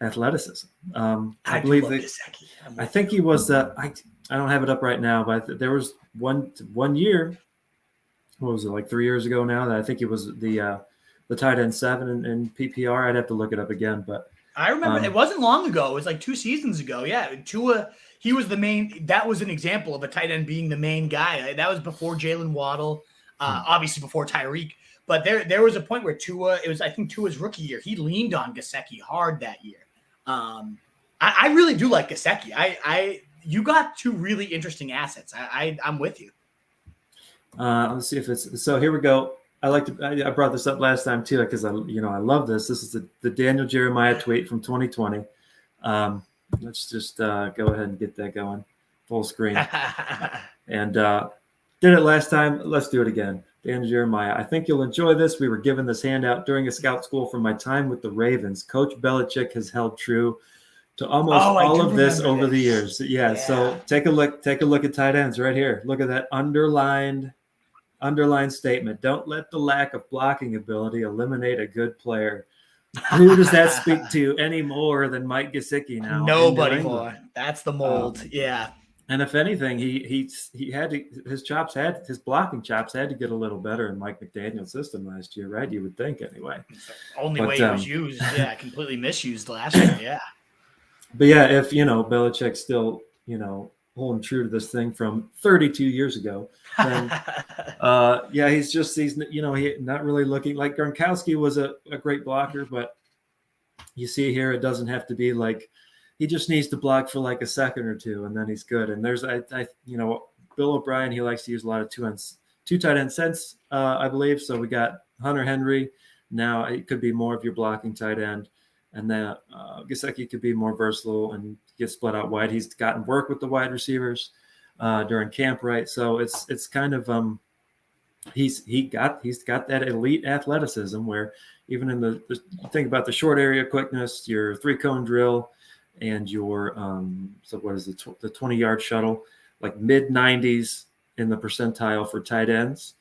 athleticism. I believe that I think he was I don't have it up right now, but there was one year, what was it, like 3 years ago now, that I think he was the tight end 7 in PPR. I'd have to look it up again, but I remember it wasn't long ago. It was like 2 seasons ago. Yeah, Tua, he was the main. That was an example of a tight end being the main guy. That was before Jalen Waddle, obviously before Tyreek. But there was a point where Tua, it was, I think, Tua's rookie year. He leaned on Gesicki hard that year. I really do like Gesicki. You got 2 really interesting assets. I'm with you. Let's see if it's so. Here we go. I brought this up last time too because I love this. This is the Daniel Jeremiah tweet from 2020. Let's just go ahead and get that going full screen. And did it last time. Let's do it again. Daniel Jeremiah. I think you'll enjoy this. We were given this handout during a scout school from my time with the Ravens. Coach Belichick has held true to almost all of this over the years. Yeah. So take a look at tight ends right here. Look at that underlined statement. Don't let the lack of blocking ability eliminate a good player. Who does that speak to any more than Mike Gesicki now? Nobody more. That's the mold. Yeah. And if anything, he had to, his blocking chops had to get a little better in Mike McDaniel's system last year, right? You would think anyway. Only way he was used, completely misused last year, yeah. But yeah, if Belichick's still, holding true to this thing from 32 years ago, then he's not really looking like Gronkowski was a great blocker, but you see here it doesn't have to be like he just needs to block for like a second or two and then he's good. And there's Bill O'Brien, he likes to use a lot of two tight end sets, I believe. So we got Hunter Henry. Now it could be more of your blocking tight end. And then Gesicki could be more versatile and get split out wide. He's gotten work with the wide receivers during camp, right? So it's kind of he's got that elite athleticism where even in think about the short area quickness, your 3-cone drill, and your so what is the 20-yard shuttle, like mid 90s in the percentile for tight ends.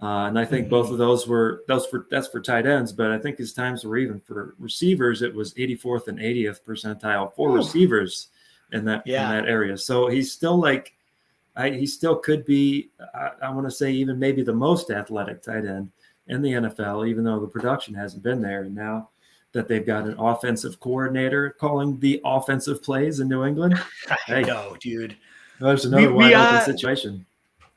And I think both of those that's for tight ends, but I think his times were even for receivers. It was 84th and 80th percentile for receivers in that area. So he's still he still could be, I want to say even maybe the most athletic tight end in the NFL, even though the production hasn't been there. And now that they've got an offensive coordinator calling the offensive plays in New England. I know, dude. There's another wide open situation.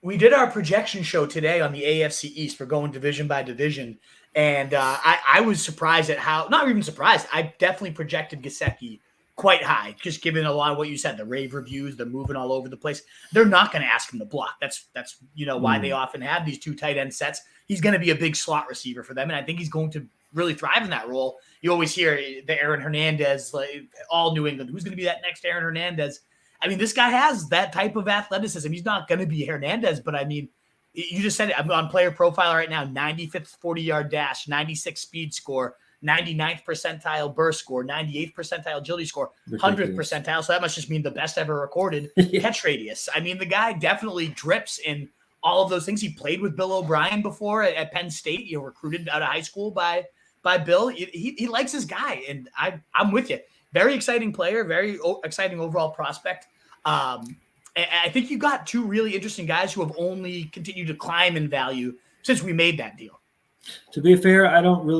We did our projection show today on the AFC East. We're going division by division. And I was surprised at not even surprised. I definitely projected Gesicki quite high, just given a lot of what you said, the rave reviews, they're moving all over the place. They're not going to ask him to block. That's why they often have these 2 tight end sets. He's going to be a big slot receiver for them. And I think he's going to really thrive in that role. You always hear the Aaron Hernandez, like all New England. Who's going to be that next Aaron Hernandez? I mean, this guy has that type of athleticism. He's not going to be Hernandez, but I mean, you just said it. I'm on Player Profile right now, 95th 40-yard dash, 96 speed score, 99th percentile burst score, 98th percentile agility score, 100th percentile. So that must just mean the best ever recorded catch radius. I mean, the guy definitely drips in all of those things. He played with Bill O'Brien before at Penn State, recruited out of high school by Bill. He likes his guy, and I'm with you. Very exciting player, very exciting overall prospect. I think you got 2 really interesting guys who have only continued to climb in value since we made that deal. To be fair, I don't really